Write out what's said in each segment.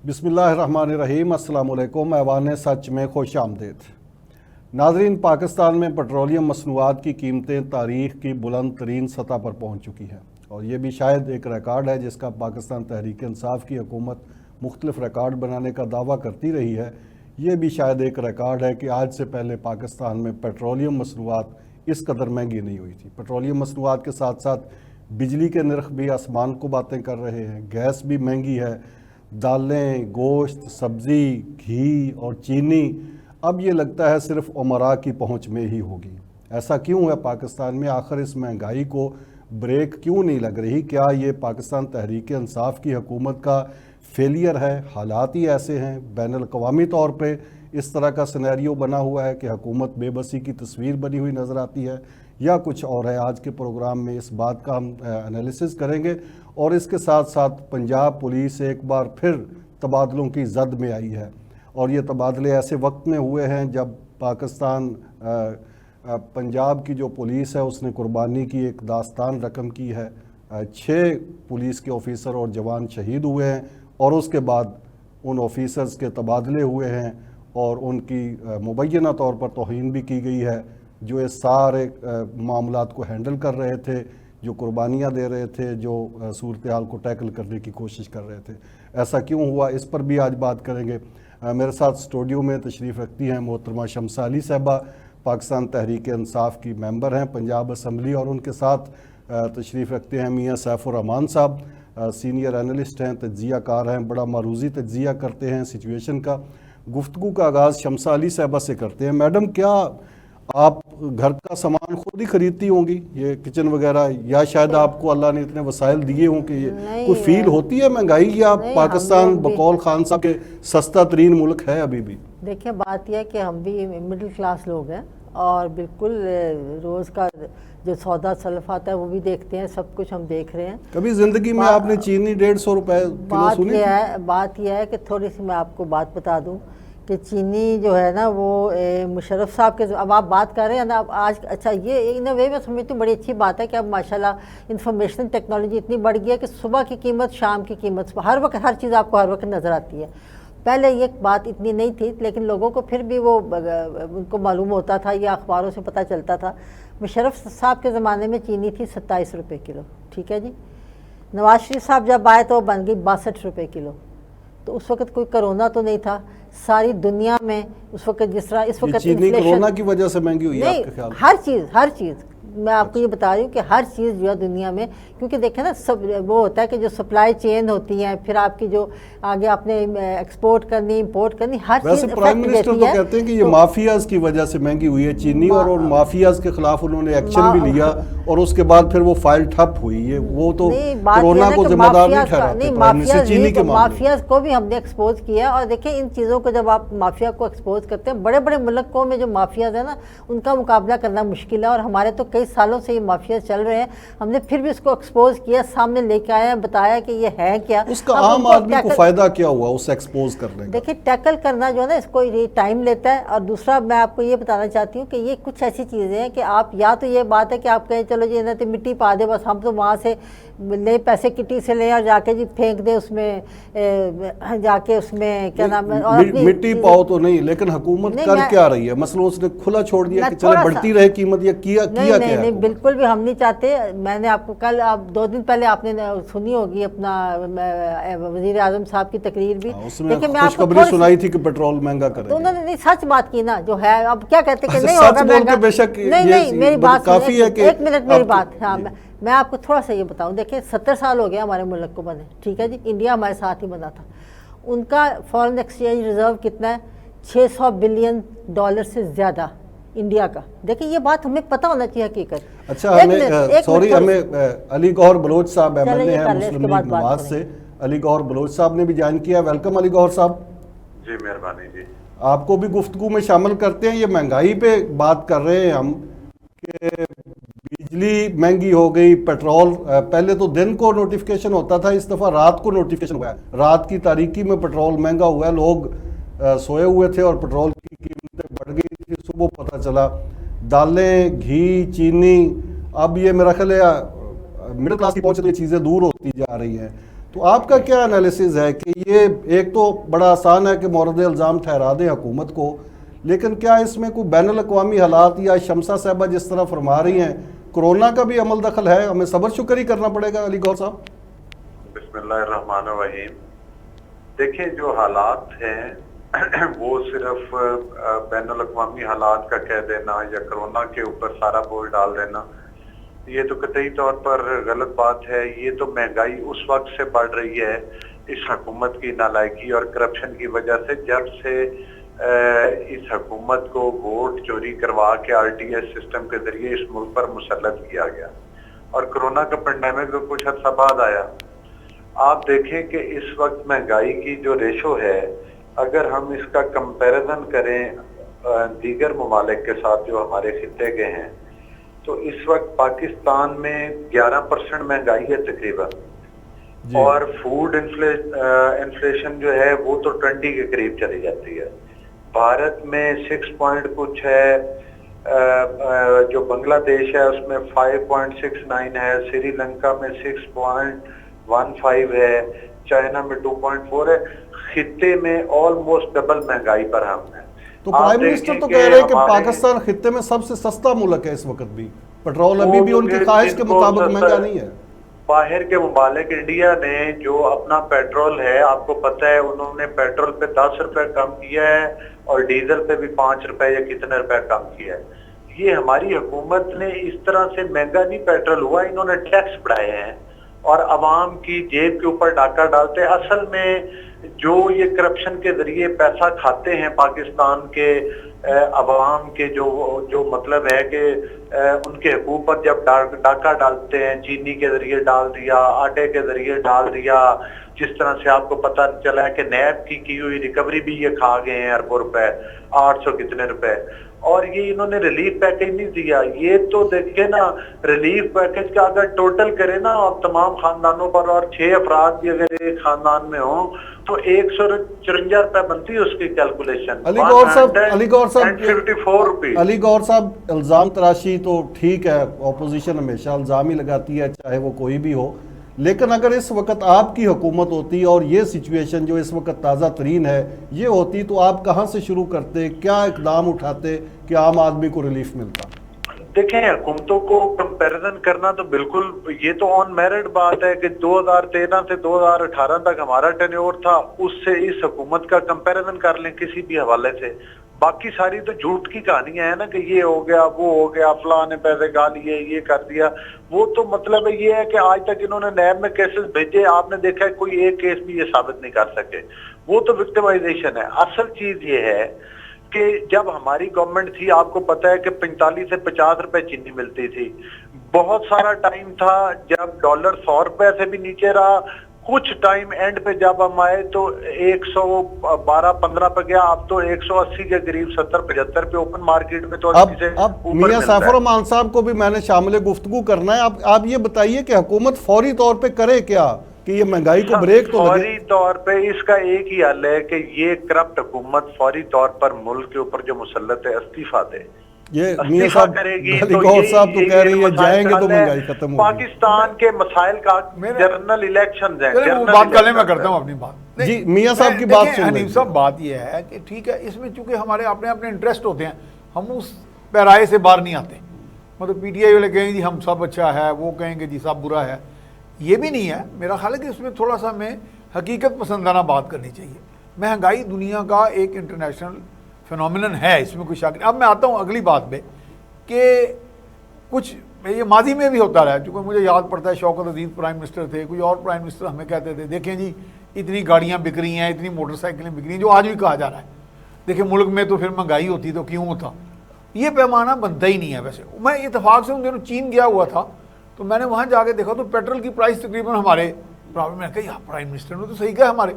بسم اللہ الرحمن الرحیم۔ السلام علیکم۔ ایوان سچ میں خوش آمدید ناظرین۔ پاکستان میں پیٹرولیم مصنوعات کی قیمتیں تاریخ کی بلند ترین سطح پر پہنچ چکی ہیں، اور یہ بھی شاید ایک ریکارڈ ہے جس کا پاکستان تحریک انصاف کی حکومت مختلف ریکارڈ بنانے کا دعویٰ کرتی رہی ہے۔ یہ بھی شاید ایک ریکارڈ ہے کہ آج سے پہلے پاکستان میں پیٹرولیم مصنوعات اس قدر مہنگی نہیں ہوئی تھی۔ پیٹرولیم مصنوعات کے ساتھ ساتھ بجلی کے نرخ بھی آسمان کو باتیں کر رہے ہیں، گیس بھی مہنگی ہے، دالیں، گوشت، سبزی، گھی اور چینی اب یہ لگتا ہے صرف امراء کی پہنچ میں ہی ہوگی۔ ایسا کیوں ہے پاکستان میں؟ آخر اس مہنگائی کو بریک کیوں نہیں لگ رہی؟ کیا یہ پاکستان تحریک انصاف کی حکومت کا فیلئر ہے؟ حالات ہی ایسے ہیں، بین الاقوامی طور پہ اس طرح کا سینیریو بنا ہوا ہے کہ حکومت بے بسی کی تصویر بنی ہوئی نظر آتی ہے، یا کچھ اور ہے؟ آج کے پروگرام میں اس بات کا ہم انالیسس کریں گے، اور اس کے ساتھ ساتھ پنجاب پولیس ایک بار پھر تبادلوں کی زد میں آئی ہے، اور یہ تبادلے ایسے وقت میں ہوئے ہیں جب پاکستان پنجاب کی جو پولیس ہے اس نے قربانی کی ایک داستان رقم کی ہے۔ 6 پولیس کے آفیسر اور جوان شہید ہوئے ہیں، اور اس کے بعد ان آفیسرز کے تبادلے ہوئے ہیں، اور ان کی مبینہ طور پر توہین بھی کی گئی ہے، جو اس سارے معاملات کو ہینڈل کر رہے تھے، جو قربانیاں دے رہے تھے، جو صورتحال کو ٹیکل کرنے کی کوشش کر رہے تھے۔ ایسا کیوں ہوا، اس پر بھی آج بات کریں گے۔ میرے ساتھ اسٹوڈیو میں تشریف رکھتی ہیں محترمہ شمسہ علی صاحبہ، پاکستان تحریک انصاف کی ممبر ہیں پنجاب اسمبلی، اور ان کے ساتھ تشریف رکھتے ہیں میاں سیف الرحمان صاحب، سینئر انالسٹ ہیں، تجزیہ کار ہیں، بڑا معروضی تجزیہ کرتے ہیں سچویشن کا۔ گفتگو کا آغاز شمسہ علی صاحبہ سے کرتے ہیں۔ میڈم، کیا آپ گھر کا سامان خود ہی خریدتی ہوں گی، یہ کچن وغیرہ، یا شاید آپ کو اللہ نے اتنے وسائل دیے ہوں کہ یہ کوئی فیل ہوتی ہے مہنگائی، یا پاکستان بقول خان صاحب کے سستا ترین ملک ہے ابھی بھی؟ دیکھیں، بات یہ ہے کہ ہم بھی مڈل کلاس لوگ ہیں، اور بالکل روز کا جو سودا سلف آتا ہے وہ بھی دیکھتے ہیں، سب کچھ ہم دیکھ رہے ہیں۔ کبھی زندگی میں آپ نے چینی 150 روپے کلو سنی؟ بات یہ ہے کہ تھوڑی سی میں آپ کو بات بتا دوں کہ چینی جو ہے نا وہ مشرف صاحب کے، اب آپ بات کر رہے ہیں نا اب آج، اچھا یہ ان وے میں سمجھتی ہوں بڑی اچھی بات ہے کہ اب ماشاءاللہ انفارمیشن ٹیکنالوجی اتنی بڑھ گئی ہے کہ صبح کی قیمت، شام کی قیمت، ہر وقت ہر چیز آپ کو ہر وقت نظر آتی ہے۔ پہلے یہ بات اتنی نہیں تھی، لیکن لوگوں کو پھر بھی وہ ان کو معلوم ہوتا تھا یا اخباروں سے پتہ چلتا تھا۔ مشرف صاحب کے زمانے میں چینی تھی 27 روپے کلو، ٹھیک ہے جی۔ نواز شریف صاحب جب آئے تو وہ بن گئی 62 روپے کلو۔ تو اس وقت کوئی کرونا تو نہیں تھا، ساری دنیا میں اس وقت جس طرح اس وقت چینی کرونا کی وجہ سے مہنگی ہوئی ہے آپ کے خیال؟ ہر چیز میں آپ کو یہ بتا رہی ہوں کہ ہر چیز جو ہے دنیا میں، کیونکہ دیکھیں نا سب وہ ہوتا ہے کہ جو سپلائی چین ہوتی ہیں، پھر آپ کی جو آگے آپ نے ایکسپورٹ کرنی، امپورٹ کرنی، ہر چیز ویسے پرائم منسٹر تو کہتے ہیں کہ یہ مافیاز کی وجہ سے مہنگی ہوئی ہے چینی، اور مافیاز کے خلاف انہوں نے ایکشن بھی لیا، اور اس کے بعد پھر وہ فائل ٹھپ ہوئی ہے۔ وہ تو کرونا کو ذمہ دار نہیں ٹھہراتے پرائم منسٹر چینی کے معاملے۔ مافیاز کو بھی ہم نے ایکسپوز کیا، اور دیکھیں ان چیزوں کو جب آپ مافیا کو ایکسپوز کرتے ہیں، بڑے بڑے ملکوں میں جو مافیاز ہیں نا ان کا مقابلہ کرنا مشکل ہے، اور ہمارے تو کئی سالوں سے یہ مافیاز چل رہے ہیں، ہم نے پھر بھی اس کو ایکسپوز کیا، سامنے لے کے آئے ہیں، بتایا کہ یہ ہے کیا۔ اس کا عام آدمی کو فائدہ کیا ہوا اس ایکسپوز کرنے کا؟ دیکھیں ٹیکل کرنا جو ہے نا اس کو ٹائم لیتا ہے، اور دوسرا میں آپ کو یہ بتانا چاہتی ہوں کہ یہ کچھ ایسی چیزیں ہیں کہ آپ یا تو یہ بات ہے کہ آپ کہیں چلو جی تو مٹی پا دے، بس ہم تو وہاں سے لے پیسے کٹی سے لیں اور جا کے جی پھینک دے اس میں، جا کے اس میں کیا نام ہے، مٹی پاؤ تو نہیں، لیکن حکومت کر کیا رہی ہے؟ مثلا اس نے کھلا چھوڑ دیا کہ چلے بڑھتی رہے قیمت، یا کیا کیا ہے؟ نہیں بالکل بھی ہم نہیں چاہتے۔ میں نے آپ کو کل 2 دن پہلے آپ نے سنی ہوگی اپنا وزیر اعظم صاحب کی تقریر بھی، لیکن میں خوشخبری سنائی تھی کہ پیٹرول مہنگا کریں گے، انہوں نے نہیں سچ بات کی نا جو ہے۔ اب کیا کہتے کہ نہیں ہوگا مہنگا، بے شک نہیں میری بات کافی ہے کہ ایک منٹ میری بات، ہاں میں آپ کو تھوڑا سا یہ بتاؤں۔ دیکھیں 70 سال ہو گیا ہمارے ملک کو بنے، ٹھیک ہے جی، انڈیا ہمارے ساتھ ہی بنا تھا۔ ان کا فارن ایکسچینج ریزرو کتنا ہے؟ $600 بلین سے زیادہ انڈیا کا۔ دیکھیں یہ بات ہمیں پتہ ہونا چاہیے حقیقت۔ اچھا ہمیں علی گوہر بلوچ صاحب MLA ہیں مسلم لیگ نواز سے، علی گوہر بلوچ صاحب نے بھی جوائن کیا۔ ویلکم علی گوہر صاحب۔ جی مہربانی جی۔ آپ کو بھی گفتگو میں شامل کرتے ہیں۔ یہ مہنگائی پہ بات کر رہے ہیں ہم کہ بجلی مہنگی ہو گئی، پیٹرول پہلے تو دن کو نوٹیفیکیشن ہوتا تھا، اس دفعہ رات کو نوٹیفیکیشن ہوا ہے۔ رات کی تاریکی میں پیٹرول مہنگا ہوا ہے، لوگ سوئے ہوئے تھے اور پیٹرول کی قیمتیں بڑھ گئی تھی، صبح پتہ چلا دالیں، گھی، چینی، اب یہ میرا خیال ہے مڈل کلاس کی پہنچ سے یہ چیزیں دور ہوتی جا رہی ہیں۔ تو آپ کا کیا انالیسز ہے کہ یہ ایک تو بڑا آسان ہے کہ مورد الزام ٹھہرا دیں حکومت کو، لیکن کیا اس میں کوئی بین الاقوامی حالات یا شمسہ صاحبہ جس طرح فرما رہی ہیں کرونا کا بھی عمل دخل ہے؟ ہمیں صبر شکر ہی کرنا پڑے گا علی گور صاحب؟ بسم اللہ الرحمن الرحیم۔ دیکھیں جو حالات ہیں وہ صرف بین الاقوامی حالات کا کہہ دینا یا کرونا کے اوپر سارا بوجھ ڈال دینا یہ تو قطعی طور پر غلط بات ہے۔ یہ تو مہنگائی اس وقت سے بڑھ رہی ہے اس حکومت کی نالائکی اور کرپشن کی وجہ سے، جب سے اس حکومت کو ووٹ چوری کروا کے آر ٹی ایس سسٹم کے ذریعے اس ملک پر مسلط کیا گیا اور کرونا کا پینڈیمک تو کچھ عرصہ بعد آیا۔ آپ دیکھیں کہ اس وقت مہنگائی کی جو ریشو ہے، اگر ہم اس کا کمپیریزن کریں دیگر ممالک کے ساتھ جو ہمارے خطے کے ہیں، تو اس وقت پاکستان میں 11% مہنگائی ہے تقریباً، اور فوڈ انفلیشن جو ہے وہ تو 20 کے قریب چلی جاتی ہے۔ بھارت میں 6 پوائنٹ کچھ ہے، جو بنگلہ دیش ہے اس میں 5.69 ہے، سری لنکا میں 6.15 ہے، چائنا میں 2.4 ہے۔ خطے میں آلموسٹ ڈبل مہنگائی پر ہم ہیں۔ تو پرائم منسٹر تو کہہ رہے ہیں کہ پاکستان خطے میں سب سے سستا ملک ہے اس وقت بھی، پیٹرول ابھی بھی ان کی خواہش کے مطابق مہنگا نہیں ہے۔ باہر کے ممالک، انڈیا نے جو اپنا پیٹرول ہے، آپ کو پتہ ہے انہوں نے پیٹرول پہ 10 روپے کم کیا ہے اور ڈیزل پہ بھی 5 روپے یا کتنے روپے کم کیا ہے۔ یہ ہماری حکومت نے اس طرح سے مہنگا نہیں پیٹرول ہوا، انہوں نے ٹیکس بڑھائے ہیں اور عوام کی جیب کے اوپر ڈاکہ ڈالتے ہیں۔ اصل میں جو یہ کرپشن کے ذریعے پیسہ کھاتے ہیں پاکستان کے عوام کے، جو مطلب ہے کہ ان کے حقوق پر جب ڈاکہ ڈالتے ہیں، چینی کے ذریعے ڈال دیا، آٹے کے ذریعے ڈال دیا، جس طرح سے آپ کو پتہ چلا ہے کہ نیب کی ہوئی ریکوری بھی یہ کھا گئے ہیں اربوں روپے، 800 کتنے روپے، اور یہ انہوں نے ریلیف پیکج نہیں دیا۔ یہ تو دیکھیں نا، ریلیف پیکج کا اگر ٹوٹل کرے نا اور تمام خاندانوں پر، اور 6 افراد بھی اگر ایک خاندان میں ہوں تو 154 روپے بنتی ہے اس کی کیلکولیشن۔ علی گور صاحب الزام تراشی تو ٹھیک ہے، اپوزیشن ہمیشہ الزام ہی لگاتی ہے چاہے وہ کوئی بھی ہو، لیکن اگر اس وقت آپ کی حکومت ہوتی اور یہ سچویشن جو اس وقت تازہ ترین ہے یہ ہوتی تو آپ کہاں سے شروع کرتے، کیا اقدام اٹھاتے کہ عام آدمی کو ریلیف ملتا؟ دیکھیں حکومتوں کو کمپیریزن کرنا تو بالکل یہ تو آن میرٹ بات ہے کہ 2013 سے 2018 تک ہمارا ٹینیور تھا، اس سے اس حکومت کا کمپیریزن کر لیں کسی بھی حوالے سے۔ باقی ساری تو جھوٹ کی کہانیاں ہیں نا کہ یہ ہو گیا، وہ ہو گیا، فلاں نے پیسے گا لیے، یہ کر دیا۔ وہ تو مطلب یہ ہے کہ آج تک انہوں نے نیب میں کیسز بھیجے، آپ نے دیکھا ہے کوئی ایک کیس بھی یہ ثابت نہیں کر سکے۔ وہ تو وکٹمائزیشن ہے۔ اصل چیز یہ ہے کہ جب ہماری گورنمنٹ تھی، آپ کو پتا ہے کہ 45 سے 50 روپے چینی ملتی تھی۔ بہت سارا ٹائم تھا جب ڈالر 100 روپے سے بھی نیچے رہا، کچھ ٹائم اینڈ پہ جب ہم آئے تو 112-15 پہ گیا، اب تو 180 کے قریب 70-75 پہ اوپن مارکیٹ میں تو اب میاں سیف الرحمان صاحب کو بھی میں نے شامل گفتگو کرنا ہے۔ آپ یہ بتائیے کہ حکومت فوری طور پہ کرے کیا کہ یہ مہنگائی کو بریک تو لگے؟ فوری طور پہ اس کا ایک ہی حل ہے کہ یہ کرپٹ حکومت فوری طور پر ملک کے اوپر جو مسلط ہے استعفیٰ دے۔ یہ میاں صاحب علی گور صاحب تو کہہ رہی ہے جائیں گے تو مہنگائی ختم ہوگی۔ پاکستان کے مسائل کا جنرل الیکشنز ہیں، بات کر لیں، میں کرتا ہوں اپنی بات۔ جی میاں صاحب کی بات سن حنیف صاحب، بات یہ ہے کہ ٹھیک ہے، اس میں چونکہ ہمارے اپنے اپنے انٹرسٹ ہوتے ہیں، ہم اس پیرائے سے باہر نہیں آتے۔ مطلب پی ٹی آئی والے کہیں گے جی ہم سب اچھا ہے، وہ کہیں گے جی سب برا ہے، یہ بھی نہیں ہے۔ میرا خیال ہے کہ اس میں تھوڑا سا ہمیں حقیقت پسندانہ بات کرنی چاہیے۔ مہنگائی دنیا کا ایک انٹرنیشنل فینومینن ہے، اس میں کوئی شک نہیں۔ اب میں آتا ہوں اگلی بات پہ کہ کچھ یہ ماضی میں بھی ہوتا رہا، چونکہ مجھے یاد پڑتا ہے شوکت عزیز پرائم منسٹر تھے، کوئی اور پرائم منسٹر ہمیں کہتے تھے دیکھیں جی اتنی گاڑیاں بک رہی ہیں، اتنی موٹر سائیکلیں بک رہی ہیں، جو آج بھی کہا جا رہا ہے۔ دیکھیں ملک میں تو پھر مہنگائی ہوتی تو کیوں ہوتا، یہ پیمانہ بنتا ہی نہیں ہے۔ ویسے میں اتفاق سے ان دنوں چین گیا ہوا تھا تو میں نے وہاں جا کے دیکھا تو پیٹرول کی پرائس تقریباً ہمارے برابر، میں کہا پرائم منسٹر نے تو صحیح کہا، ہمارے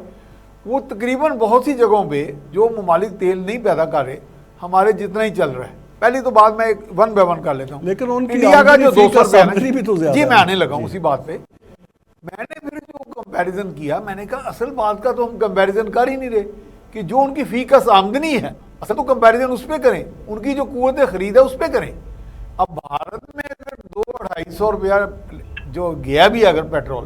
وہ تقریباً بہت سی جگہوں پہ جو ممالک تیل نہیں پیدا کر رہے ہمارے جتنا ہی چل رہا ہے۔ پہلی تو بات میں ایک 1 by 1 کر لیتا ہوں، لیکن ان کی انڈیا کا جو 200 روپے بھی تو زیادہ، جی میں آنے لگا ہوں اسی بات پہ۔ میں نے پھر جو کمپیریزن کیا، میں نے کہا اصل بات کا تو ہم کمپیریزن کر ہی نہیں رہے کہ جو ان کی فی کس آمدنی ہے، اصل تو کمپیریزن اس پہ کریں، ان کی جو قوت خرید ہے اس پہ کریں۔ اب بھارت میں اگر 200-250 روپیہ جو گیا بھی اگر پیٹرول،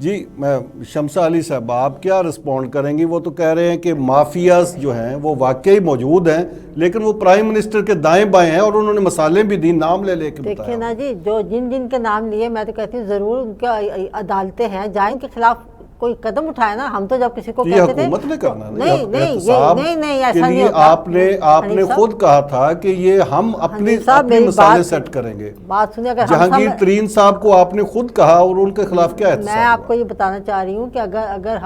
جی میں شمسہ علی صاحب آپ کیا رسپونڈ کریں گی؟ وہ تو کہہ رہے ہیں کہ مافیاز جو ہیں وہ واقعی موجود ہیں لیکن وہ پرائم منسٹر کے دائیں بائیں ہیں اور انہوں نے مثالیں بھی دی، نام لے لے کے دیکھیں بتایا۔ نا جی، جو جن کے نام لیے میں تو کہتی ہوں ضرور ان کے عدالتیں ہیں، جائیں ان کے خلاف کوئی قدم اٹھائے نا۔ ہم تو جب کسی کو یہ کہتے تھے حکومت نے کرنا ہے، نہیں نہیں احتساب نہیں کے ایسا نہیں لیے ہوتا۔ آپ نے خود کہا تھا کہ یہ ہم اپنی مثالیں سیٹ کریں گے۔ بات سنیں، اگر جہانگیر ترین صاحب کو آپ نے خود کہا اور ان کے خلاف کیا احتساب میں آپ کو یہ بتانا چاہ رہی ہوں کہ اگر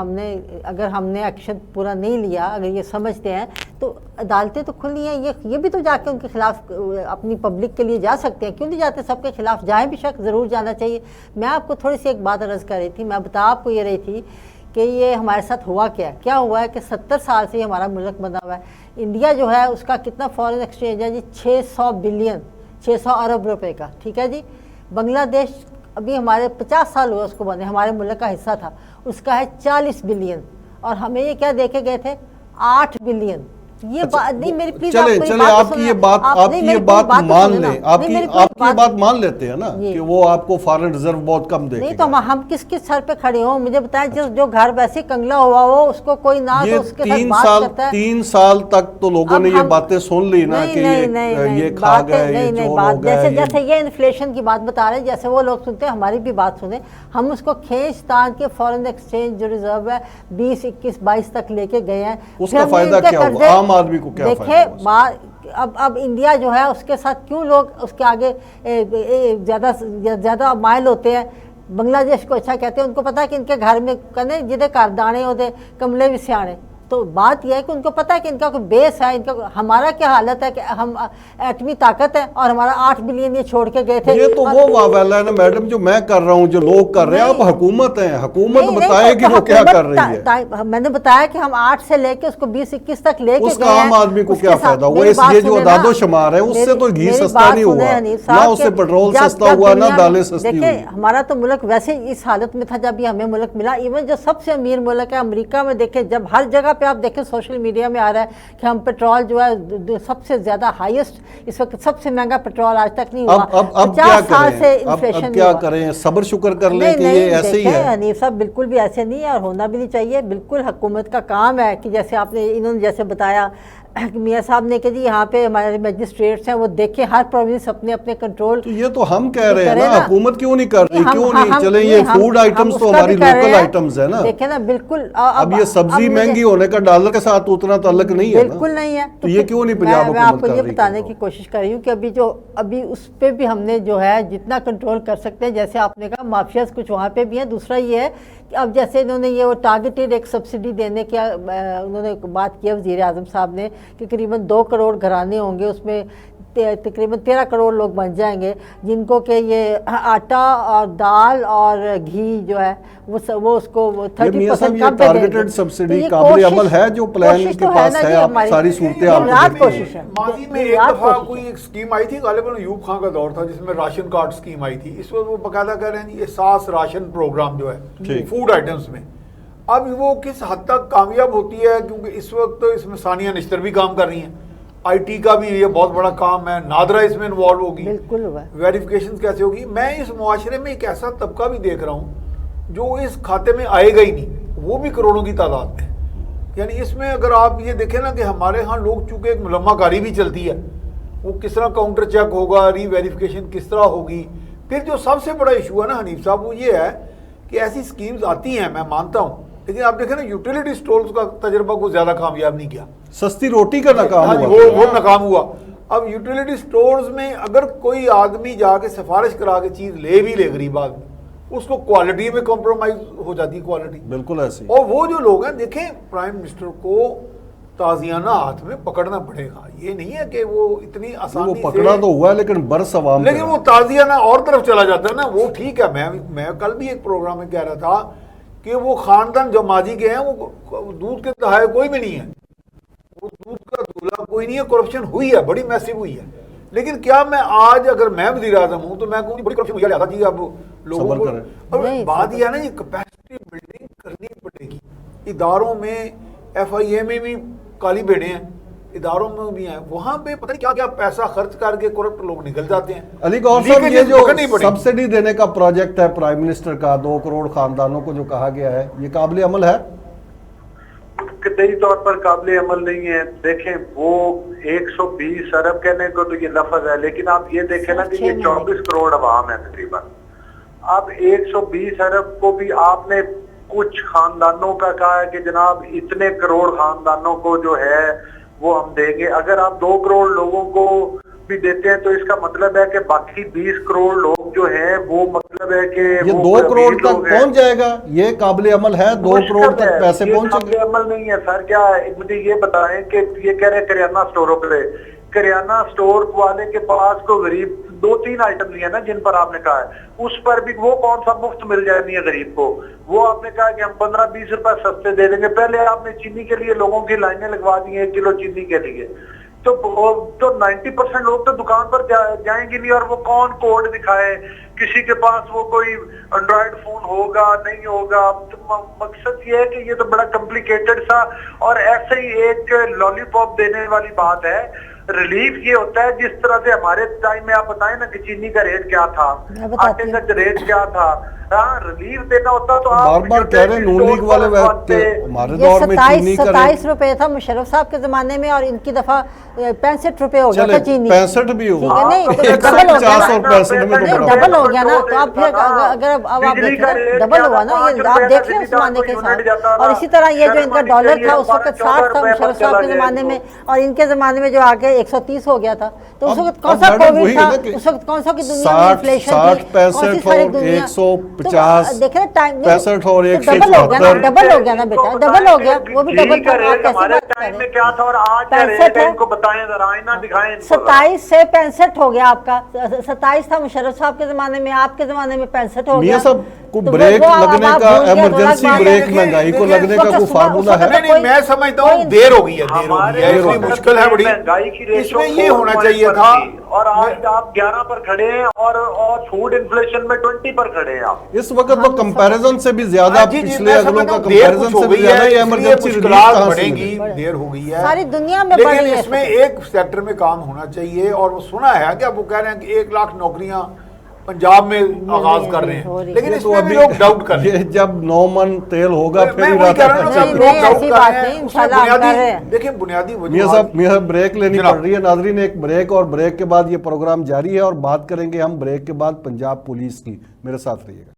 ہم نے ایکشن پورا نہیں لیا، اگر یہ سمجھتے ہیں تو عدالتیں تو کھلی ہیں، یہ بھی تو جا کے ان کے خلاف اپنی پبلک کے لیے جا سکتے ہیں، کیوں نہیں جاتے؟ سب کے خلاف جائیں بھی شک ضرور جانا چاہیے۔ میں آپ کو تھوڑی سی ایک بات عرض کر رہی تھی، میں بتا آپ کو یہ رہی تھی کہ یہ ہمارے ساتھ ہوا کیا ہوا ہے کہ 70 سال سے ہمارا ملک بنا ہوا ہے۔ انڈیا جو ہے اس کا کتنا فارن ایکسچینج ہے جی؟ 600 ارب روپے کا، ٹھیک ہے جی۔ بنگلہ دیش ابھی ہمارے 50 سال ہوئے اس کو بنے، ہمارے ملک کا حصہ تھا، اس کا ہے 40 بلین، اور ہمیں یہ کیا دے کے گئے تھے؟ 8 بلین۔ یہ بات نہیں میری، پلیز چلے آپ کی یہ بات مان لیں، آپ کی یہ بات مان لیتے ہیں نا کہ وہ آپ کو فارن ریزرو بہت کم دے نہیں، تو ہم کس سر پہ کھڑے ہوں؟ مجھے بتائیں، جو گھر ویسے کنگلا ہوا ہو اس کو کوئی نہ تو اس کے ساتھ بات کرتا ہے۔ 3 سال تک تو لوگوں نے یہ باتیں سن لی نا کہ یہ کھا گئے، یہ چور ہو گئے۔ جیسے یہ انفلیشن کی بات بتا رہے ہیں، جیسے وہ لوگ سنتے ہیں ہماری بھی بات سنیں۔ ہم اس کو کھینچ تان کے فارن ایکسچینج جو ریزرو ہے 20 21 22 تک لے کے گئے ہیں۔ اس کا فائدہ کیا ہوا؟ عام آدمی کو کیا فائدہ؟ اب انڈیا جو ہے اس کے ساتھ کیوں لوگ اس کے آگے زیادہ مائل ہوتے ہیں؟ بنگلہ دیش کو اچھا کہتے ہیں، ان کو پتا ہے کہ ان کے گھر میں کہنے جدے کاردانے ہوتے کملے بھی سیانے۔ تو بات یہ ہے کہ ان کو پتا ہے کہ ان کا کوئی بیس ہے، ان کا ہمارا کیا حالت ہے کہ ہم ایٹمی طاقت ہے اور ہمارا 8 بلین یہ چھوڑ کے گئے تھے۔ یہ تو وہ واویلا ہے نا میڈم جو میں کر رہا ہوں، جو لوگ کر رہے ہیں۔ آپ حکومت ہیں، حکومت بتائے کہ وہ کیا کر رہی ہے۔ میں نے بتایا کہ ہم 8 سے لے کے اس کو 20 21 تک لے کے گئے ہیں۔ اس کا عام آدمی کو کیا فائدہ ہوا؟ یہ جو اعداد و شمار ہے اس سے تو گھی سستا نہیں ہوا، نہ اس سے پیٹرول سستا ہوا، نہ دالیں سستی ہوئی۔ دیکھیں ہمارا تو ملک ویسے اس حالت میں تھا جب یہ ہمیں ملک ملا۔ ایون جو سب سے امیر ملک ہے امریکہ میں، دیکھیں جب ہر جگہ پہ آپ دیکھیں سوشل میڈیا میں آ رہا ہے کہ ہم پیٹرول جو ہے سب سے زیادہ ہائیسٹ، اس وقت سب سے مہنگا پیٹرول آج تک نہیں ہوا۔ اب 50 سال سے انفلیشن اب کیا کریں؟ صبر شکر کر لیں کہ یہ ایسے ہی ہے؟ حنیف صاحب بالکل بھی ایسے نہیں ہے اور ہونا بھی نہیں چاہیے۔ بالکل حکومت کا کام ہے کہ جیسے انہوں نے جیسے بتایا میاں صاحب نے کہ جی یہاں پہ ہمارے میجسٹریٹس ہیں، وہ دیکھیں ہر پروونس اپنے کنٹرول۔ تو یہ تو ہم کہہ رہے ہیں نا، حکومت کیوں نہیں کر رہی؟ کیوں نہیں؟ چلیں یہ فوڈ آئٹمز تو ہماری لوکل آئٹمز ہیں نا۔ دیکھیں نا بالکل اب یہ سبزی مہنگی ہونے کا ڈالر کے ساتھ اتنا تعلق نہیں ہے، بالکل نہیں ہے۔ تو یہ کیوں نہیں پنجاب حکومت کر رہی؟ میں آپ کو یہ بتانے کی کوشش کر رہی ہوں کہ ابھی اس پہ بھی ہم نے جو ہے جتنا کنٹرول کر سکتے ہیں، جیسے آپ نے کہا مافیاز کچھ وہاں پہ بھی ہیں۔ دوسرا یہ ہے کہ اب جیسے انہوں نے یہ وہ ٹارگیٹڈ ایک سبسڈی دینے کی انہوں نے بات کیا وزیر اعظم صاحب نے کہ قریباً 2 کروڑ گھرانے ہوں گے، اس میں تقریباً 13 کروڑ لوگ بن جائیں گے جن کو کہ یہ آٹا اور دال اور گھی جو ہے وہ اس کو 30% کم پہ دیں گے۔ سبسڈی قابل عمل ہے جو پلان کے پاس ہے؟ آپ ساری صورتحال کوشش ہے۔ ماضی میں ایک دفعہ کوئی ایک اسکیم آئی تھی، غالباً ایوب خان کا دور تھا، جس میں راشن کارڈ اسکیم آئی تھی۔ اس وقت وہ باقاعدہ کہہ رہے ہیں احساس راشن پروگرام جو ہے فوڈ آئٹمس میں، اب وہ کس حد تک کامیاب ہوتی ہے؟ کیونکہ اس وقت اس میں ثانیہ نشتر بھی کام کر رہی ہیں، آئی ٹی کا بھی یہ بہت بڑا کام ہے، نادرا اس میں انوالو ہوگی، بالکل ویریفیکیشن کیسے ہوگی۔ میں اس معاشرے میں ایک ایسا طبقہ بھی دیکھ رہا ہوں جو اس کھاتے میں آئے گا ہی نہیں، وہ بھی کروڑوں کی تعداد میں۔ یعنی اس میں اگر آپ یہ دیکھیں نا کہ ہمارے ہاں لوگ چونکہ ایک ملمہ کاری بھی چلتی ہے، وہ کس طرح کاؤنٹر چیک ہوگا، ری ویریفیکیشن کس طرح ہوگی۔ پھر جو سب سے بڑا ایشو ہے نا حنیف صاحب، وہ یہ ہے کہ ایسی سکیمز آتی ہیں، میں مانتا ہوں، لیکن آپ دیکھیں نا یوٹیلیٹی سٹورز کا تجربہ کو زیادہ کامیاب نہیں کیا، سستی روٹی کا ناکام ہوا، وہ ناکام ہوا۔ اب یوٹیلیٹی سٹورز میں اگر کوئی آدمی جا کے سفارش کرا کے چیز لے بھی لے غریب آدمی، اس کو کوالٹی میں کمپرومائز ہو جاتی ہے، کوالٹی بالکل ایسی۔ اور وہ جو لوگ ہیں دیکھیں پرائم منسٹر کو تازیانہ ہاتھ میں پکڑنا پڑے گا، یہ نہیں ہے کہ وہ اتنی آسانی سے، وہ پکڑا تو ہوا ہے لیکن برس عوام، لیکن وہ تازیانہ اور طرف چلا جاتا ہے نا، وہ ٹھیک ہے۔ میں کل بھی ایک پروگرام میں کہہ رہا تھا کہ وہ خاندان جو ماضی کے ہیں وہ دودھ کے دہائے کوئی بھی نہیں ہے، وہ دودھ کا دھولا کوئی نہیں ہے، کرپشن ہوئی ہے، بڑی میسو ہوئی ہے۔ لیکن کیا میں آج اگر میں وزیر اعظم ہوں تو میں کہوں بڑی کرپشن ہوئی ہے، جی اب لوگوں کو، اب بات یہ ہے نا یہ کیپیسٹی بلڈنگ کرنی پڑے گی۔ اداروں میں ایف آئی اے میں بھی کالی بھیڑیں ہیں، اداروں میں بھی ہیں, وہاں پہ پتہ نہیں کیا کیا پیسہ خرچ کر کے کرپٹ لوگ نکل جاتے ہیں. علی گور صاحب, یہ جو پکڑنی پڑے گی. سبسڈی دینے کا پروجیکٹ ہے پرائم منسٹر کا 2 کروڑ خاندانوں کو جو کہا گیا ہے, یہ قابل عمل ہے؟ قطعی طور پر قابل عمل نہیں ہے. دیکھیں وہ 120 ارب کہنے کو تو یہ لفظ ہے, لیکن آپ یہ دیکھیں نا کہ یہ 24 کروڑ عوام ہے تقریباً. اب 120 ارب کو بھی آپ نے کچھ خاندانوں کا کہا ہے کہ جناب اتنے کروڑ خاندانوں کو جو ہے وہ ہم دیں گے. اگر آپ 2 کروڑ لوگوں کو بھی دیتے ہیں تو اس کا مطلب ہے کہ باقی 20 کروڑ لوگ جو ہیں وہ مطلب ہے کہ یہ 2 کروڑ تک پہنچ جائے گا, یہ قابل عمل ہے؟ 2 کروڑ تک پیسے پہنچیں گے؟ قابل عمل نہیں ہے سر. کیا مجھے یہ بتائیں کہ یہ کہہ رہے کریانہ سٹوروں پہ, کریانہ سٹور والے کے پاس کو غریب 2-3 آئٹم لیے نا جن پر آپ نے کہا ہے, اس پر بھی وہ کون سا مفت مل جائے نہیں ہے غریب کو. وہ آپ نے کہا کہ ہم 15-20 روپے سستے دے دیں گے. پہلے آپ نے چینی کے لیے لوگوں کی لائنیں لگوا دی ہیں 1 کلو چینی کے لیے, تو 90% لوگ تو دکان پر جائیں گے نہیں. اور وہ کون کوڈ دکھائے, کسی کے پاس وہ کوئی اینڈرائڈ فون ہوگا نہیں ہوگا. مقصد یہ ہے کہ یہ تو بڑا کمپلیکیٹڈ سا اور ایسے ہی ایک لالی پاپ دینے والی بات ہے. ریلیف یہ ہوتا ہے جس طرح سے ہمارے ٹائم میں آپ بتائیں نا کہ چینی کا ریٹ کیا تھا, آٹے کا ریٹ کیا تھا. ہاں ریلیف دینا ہوتا تو آپ بار بار کہہ رہے ہیں نون لیگ والے وقت ہمارے دور میں چینی کا 27 روپے تھا مشرف صاحب کے زمانے میں, اور ان کی دفعہ 65 روپے ہو گیا تھا چینی. 65 بھی ہوگا, نہیں 150 اور 65 میں تو ڈبل ہو گیا نا. تو اب پھر اگر اب آپ دیکھیں ڈبل ہوا نا, یہ آپ دیکھ لیں اس زمانے کے ساتھ. اور اسی طرح یہ جو ان کا ڈالر تھا اس وقت 60 تھا مشرف صاحب کے زمانے میں, اور ان کے زمانے میں جو آگے 130 ہو گیا تھا. تو اس وقت کون سا کووڈ تھا, اس وقت کون سا کی دنیا میں انفلیشن تھی, 65 اور 150 دیکھیں ٹائم 65 اور 176 ڈبل ہو گیا نا بیٹا, ڈبل ہو گیا. وہ بھی ڈبل تھا, آپ کیسے بات کر رہے ہیں؟ 27 سے 65 ہو گیا آپ کا. 27 تھا مشرف صاحب کے زمانے میں, آپ کے زمانے میں 65 ہو گیا. میاں صاحب کو بریک لگنے کا, ایمرجنسی بریک مہنگائی کو لگنے کا کوئی فارمولا ہے؟ نہیں میں سمجھتا ہوں دیر ہو گئی ہے, اس لیے مشکل ہے بڑی. اس میں یہ ہونا چاہیے تھا. اور آج آپ 11 پر کھڑے ہیں اور فوڈ انفلیشن میں 20 پر کھڑے ہیں. آپ اس وقت تو کمپیریزن سے بھی زیادہ, پچھلے اگلوں کا کمپیریزن سے بھی زیادہ یہ ایمرجنسی مشکلات بڑھیں گی, دیر ہو گئی ہے ساری دنیا میں. لیکن اس میں ایک سیکٹر میں کام ہونا چاہیے, اور وہ سنا ہے کہ اب وہ کہہ رہے ہیں کہ 1 لاکھ نوکریاں پنجاب میں آغاز کر رہے ہیں, لیکن اس میں بھی لوگ ڈاؤٹ کر رہے ہیں. جب 9 من تیل ہوگا پھر ہی وہی کہہ رہا ہوں, جب لوگ ڈاؤٹ کر رہے ہیں اس میں بنیادی دیکھیں بنیادی میاں صاحب بریک لینی پڑ رہی ہے. ناظرین ایک بریک, اور بریک کے بعد یہ پروگرام جاری ہے اور بات کریں گے ہم بریک کے بعد پنجاب پولیس کی. میرے ساتھ رہیے گا.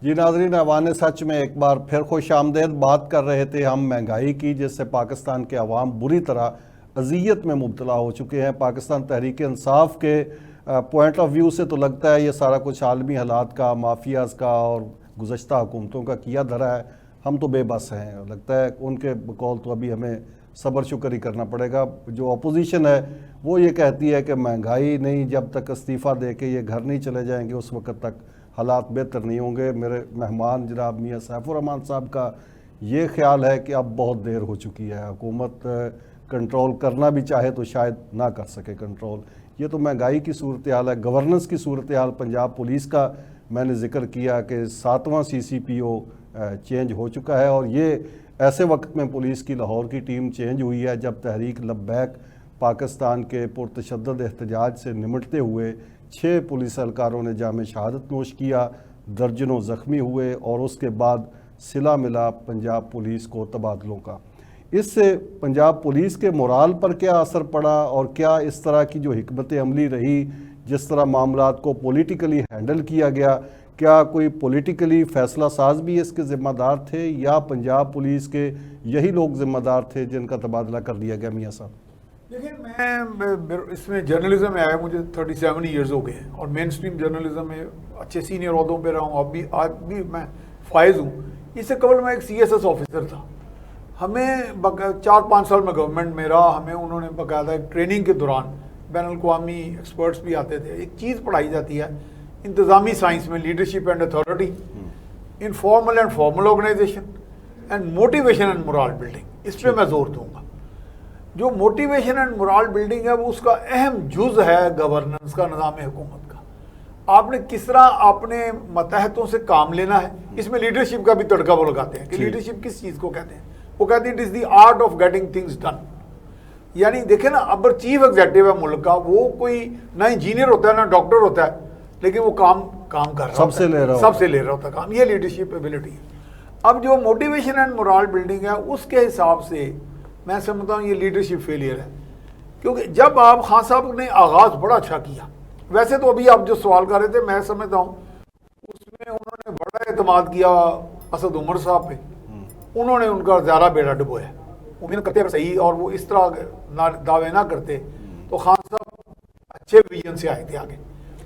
جی ناظرین, ایوان سچ میں ایک بار پھر خوش آمدید. بات کر رہے تھے ہم مہنگائی کی, جس سے پاکستان کے عوام بری طرح اذیت میں مبتلا ہو چکے ہیں. پاکستان تحریک انصاف کے پوائنٹ آف ویو سے تو لگتا ہے یہ سارا کچھ عالمی حالات کا, مافیاز کا اور گزشتہ حکومتوں کا کیا دھرا ہے. ہم تو بے بس ہیں. لگتا ہے ان کے بقول تو ابھی ہمیں صبر شکر ہی کرنا پڑے گا. جو اپوزیشن ہے وہ یہ کہتی ہے کہ مہنگائی نہیں, جب تک استعفیٰ دے کے یہ گھر نہیں چلے جائیں گے اس وقت تک حالات بہتر نہیں ہوں گے. میرے مہمان جناب میاں سیف الرحمان صاحب کا یہ خیال ہے کہ اب بہت دیر ہو چکی ہے. حکومت کنٹرول کرنا بھی چاہے تو شاید نہ کر سکے کنٹرول. یہ تو مہنگائی کی صورتحال ہے. گورننس کی صورتحال پنجاب پولیس کا میں نے ذکر کیا کہ 7واں CCPO چینج ہو چکا ہے, اور یہ ایسے وقت میں پولیس کی لاہور کی ٹیم چینج ہوئی ہے جب تحریک لبیک پاکستان کے پرتشدد احتجاج سے نمٹتے ہوئے 6 پولیس اہلکاروں نے جام شہادت نوش کیا, درجنوں زخمی ہوئے, اور اس کے بعد صلہ ملا پنجاب پولیس کو تبادلوں کا. اس سے پنجاب پولیس کے مورال پر کیا اثر پڑا, اور کیا اس طرح کی جو حکمت عملی رہی, جس طرح معاملات کو پولیٹیکلی ہینڈل کیا گیا, کیا کوئی پولیٹیکلی فیصلہ ساز بھی اس کے ذمہ دار تھے, یا پنجاب پولیس کے یہی لوگ ذمہ دار تھے جن کا تبادلہ کر دیا گیا؟ میاں صاحب لیکن میں اس میں جرنلزم میں آیا, مجھے 37 ایئرز ہو گئے, اور مین سٹریم جرنلزم میں اچھے سینئر عہدوں پہ رہا ہوں. اب بھی آج بھی میں فائز ہوں. اس سے قبل میں ایک CSS آفیسر تھا. ہمیں 4-5 سال میں گورنمنٹ میں رہا. ہمیں انہوں نے باقاعدہ ایک ٹریننگ کے دوران بین الاقوامی ایکسپرٹس بھی آتے تھے. ایک چیز پڑھائی جاتی ہے انتظامی سائنس میں، leadership and authority, informal and formal organization and motivation and morale building. اس پہ میں زور دوں گا. جو موٹیویشن اینڈ مورال بلڈنگ ہے وہ اس کا اہم جز ہے گورننس کا، نظام حکومت کا. آپ نے کس طرح اپنے ماتحتوں سے کام لینا ہے. اس میں لیڈرشپ کا بھی تڑکا وہ لگاتے ہیں کہ لیڈرشپ کس چیز کو کہتے ہیں. وہ کہتے ہیں it is the art of getting things done. یعنی دیکھیں نا، ابر چیف ایگزیکٹو ہے ملک کا، وہ کوئی نہ انجینئر ہوتا ہے نہ ڈاکٹر ہوتا ہے، لیکن وہ کام کر رہا سب سے لے رہا ہوتا ہے کام. یہ لیڈرشپ ایبلٹی ہے. اب جو موٹیویشن اینڈ مورال بلڈنگ ہے اس کے حساب سے میں سمجھتا ہوں یہ لیڈرشپ فیلئر ہے. کیونکہ جب آپ خان صاحب نے آغاز بڑا اچھا کیا، ویسے تو ابھی آپ جو سوال کر رہے تھے میں سمجھتا ہوں اس میں انہوں نے بڑا اعتماد کیا اسد عمر صاحب پہ. انہوں نے ان کا زیادہ بیڑا ڈبویا. امید کرتے صحیح، اور وہ اس طرح دعوے نہ کرتے تو خان صاحب اچھے ویژن سے آئے تھے آگے.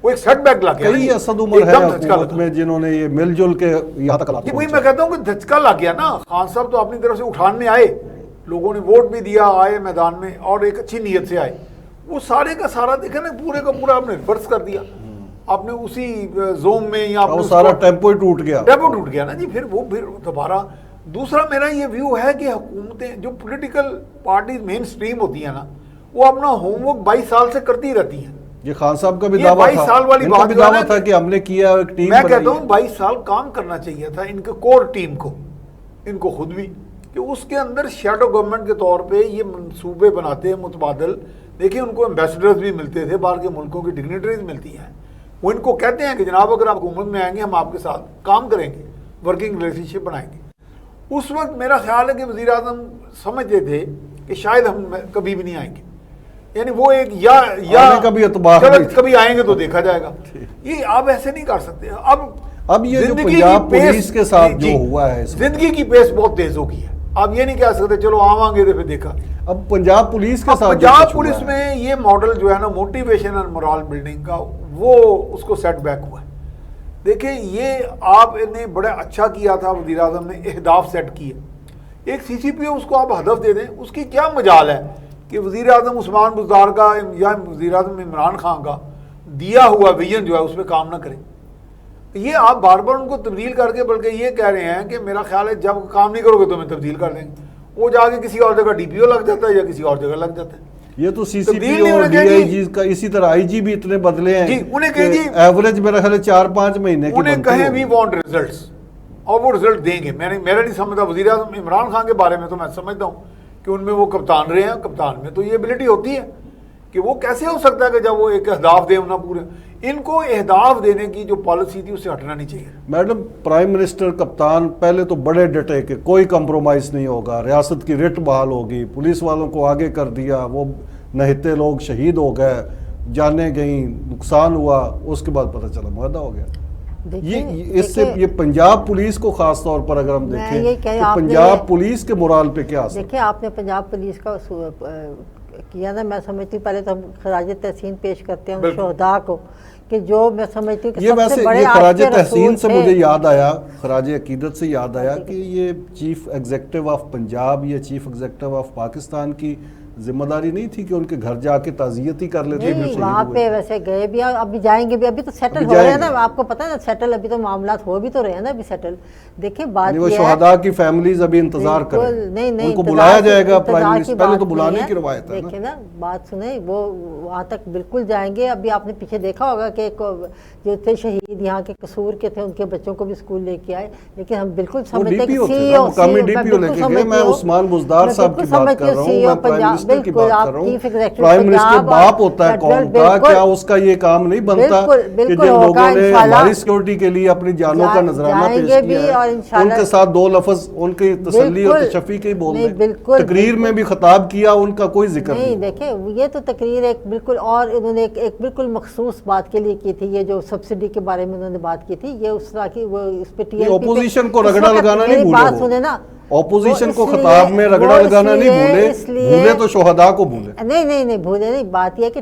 وہ ایک سیٹ بیک لگ گیا. کئی اسد عمر ہے حکومت میں جنہوں نے یہ مل جل کے یہاں تک لاتے. وہی میں کہتا ہوں کہ دھچکا لگ گیا نا. خان صاحب تو اپنی طرف سے اٹھانے آئے، لوگوں نے ووٹ بھی دیا، آئے میدان میں اور ایک اچھی نیت سے آئے. وہ سارے کا سارا دیکھا نا، پورے کا پورا آپ نے ریورس کر دیا. آپ نے اسی زوم میں یا سارا ٹیمپو ہی ٹوٹ گیا نا جی. پھر وہ دوبارہ دوسرا میرا یہ ویو ہے کہ حکومتیں جو پولیٹیکل پارٹیز مین سٹریم ہوتی ہیں نا، وہ اپنا ہوم ورک 22 سال سے کرتی رہتی ہیں. یہ خان صاحب کا بھی دعویٰ تھا، 22 سال والی بات بھی دعویٰ تھا کہ ہم نے کیا ایک ٹیم. میں کہتا ہوں 22 سال کام کرنا چاہیے تھا ان کے کور ٹیم کو، ان کو خود بھی، کہ اس کے اندر شیڈو گورنمنٹ کے طور پہ یہ منصوبے بناتے ہیں متبادل. دیکھیں ان کو ایمبیسڈرز بھی ملتے تھے، باہر کے ملکوں کی ڈگنیٹریز ملتی ہیں. وہ ان کو کہتے ہیں کہ جناب اگر آپ حکومت میں آئیں گے ہم آپ کے ساتھ کام کریں گے، ورکنگ ریلیشن شپ بنائیں گے. اس وقت میرا خیال ہے کہ وزیر اعظم سمجھتے تھے کہ شاید ہم کبھی بھی نہیں آئیں گے. یعنی وہ ایک یا کبھی آئیں گے تو دیکھا جائے گا. یہ آپ ایسے نہیں کر سکتے. اب یہ جو پنجاب پولیس کے ساتھ جو ہوا ہے، زندگی کی پیس بہت تیز ہو گئی ہے. آپ یہ نہیں کہہ سکتے چلو آویں گے تو پھر دیکھا. اب پنجاب پولیس کے ساتھ پنجاب پولیس میں یہ ماڈل جو ہے نا موٹیویشن اور مورال بلڈنگ کا، وہ اس کو سیٹ بیک ہوا ہے. دیکھیں یہ آپ نے بڑا اچھا کیا تھا، وزیر اعظم نے اہداف سیٹ کیے. ایک CCPO اس کو آپ ہدف دے دیں، اس کی کیا مجال ہے کہ وزیر اعظم عثمان بزدار کا یا وزیر اعظم عمران خان کا دیا ہوا ویژن جو ہے اس پہ کام نہ کریں. یہ آپ بار بار ان کو تبدیل کر کے بلکہ یہ کہہ رہے ہیں کہ میرا خیال ہے جب کام نہیں کرو گے تو میں تبدیل کر دیں گے. وہ جا کے کسی اور جگہ DPO لگ جاتا ہے یا کسی اور جگہ لگ جاتا ہے. یہ تو CCPO اور DIG کا اسی طرح IG بھی اتنے بدلے ہیں. انہیں کہیں جی ایوریج میرا خیال ہے 4-5 مہینے کی. انہیں کہیں وی وانٹ ریزلٹس، اور وہ ریزلٹ دیں گے. میرا نہیں سمجھتا. وزیر اعظم عمران خان کے بارے میں تو میں سمجھتا ہوں کہ ان میں وہ کپتان رہے ہیں. کپتان میں تو یہ ایبلٹی ہوتی ہے کہ وہ کیسے ہو سکتا ہے کہ جب وہ ایک اہداف دیں انہیں پورے. ان کو اہداف دینے کی جو پالیسی تھی اس سے ہٹنا نہیں چاہیے. میڈم پرائم منسٹر کپتان پہلے تو بڑے ڈٹے کہ کوئی کمپرومائز نہیں ہوگا، ریاست کی رٹ بحال ہوگی، پولیس والوں کو آگے کر دیا، وہ نہتے لوگ شہید ہو گئے، جانیں گئیں، نقصان ہوا. اس کے بعد پتہ چلا معاہدہ ہو گیا. اس سے یہ پنجاب پولیس کو خاص طور پر اگر ہم دیکھیں تو پنجاب پولیس کے مورال پہ کیا اثر؟ دیکھیں آپ نے پنجاب پولیس کا کیا نا، میں سمجھتی ہوں پہلے تو ہم خراج تحسین پیش کرتے ہیں ان شہداء کو، کہ جو میں سمجھتی ہوں کہ سب سے بڑے خراج تحسین سے مجھے یاد آیا، خراج عقیدت سے یاد آیا کہ یہ چیف ایگزیکٹو آف پنجاب یا چیف ایگزیکٹو آف پاکستان کی ذمہ داری نہیں تھی کہ ان کے گھر جا کے تعزیت ہی کر لیتے. وہاں پہ ویسے گئے بھی، اب بھی جائیں گے بھی. ابھی تو سیٹل ہو رہے ہیں نا، آپ کو پتہ ہے نا سیٹل ابھی تو معاملات ہو بھی تو رہے ہیں نا ابھی سیٹل. دیکھیں بات یہ ہے، وہ شہداء کی فیملیز ابھی انتظار کریں، ان کو بلایا جائے گا. پرائم منسٹر پہلے تو بلانے کی روایت ہے. دیکھیں نا بات سنیں، وہ وہاں تک بالکل جائیں گے. ابھی آپ نے پیچھے دیکھا ہوگا کہ جو تھے شہید یہاں کے قصور کے تھے، ان کے بچوں کو بھی اسکول لے کے آئے. لیکن ہم بالکل سمجھتے ہیں کہ مقامی DPO لے کے گئے. میں عثمان بزدار صاحب کی بات کر رہا ہوں، میں پرائم منسٹر کی بات کر رہا ہوں. پرائم منسٹر باپ ہوتا ہے قوم کا، کیا اس کا یہ کام نہیں بنتا کہ جن لوگوں نے ہماری سیکورٹی کے لیے اپنی جانوں کا نذرانہ پیش کیا ہے ان کے ساتھ 2 لفظ ان کی تسلی اور تشفی کے ہی بول دیں. تقریر میں بھی خطاب کیا، ان کا کوئی ذکر نہیں. دیکھیں یہ تو تقریر ایک بالکل، اور انہوں نے ایک بالکل مخصوص بات کے لیے کی تھی. یہ جو سبسڈی کے بارے میں انہوں نے بات کی تھی، یہ اس طرح کی وہ اس پہ اپوزیشن کو رگڑا لگانا نہیں بھولے. بات سنیں نا، اپوزیشن کو خطاب میں رگڑا لگانا نہیں بھولے تو شہداء کو بھولے. نہیں بھولے نہیں. بات یہ ہے کہ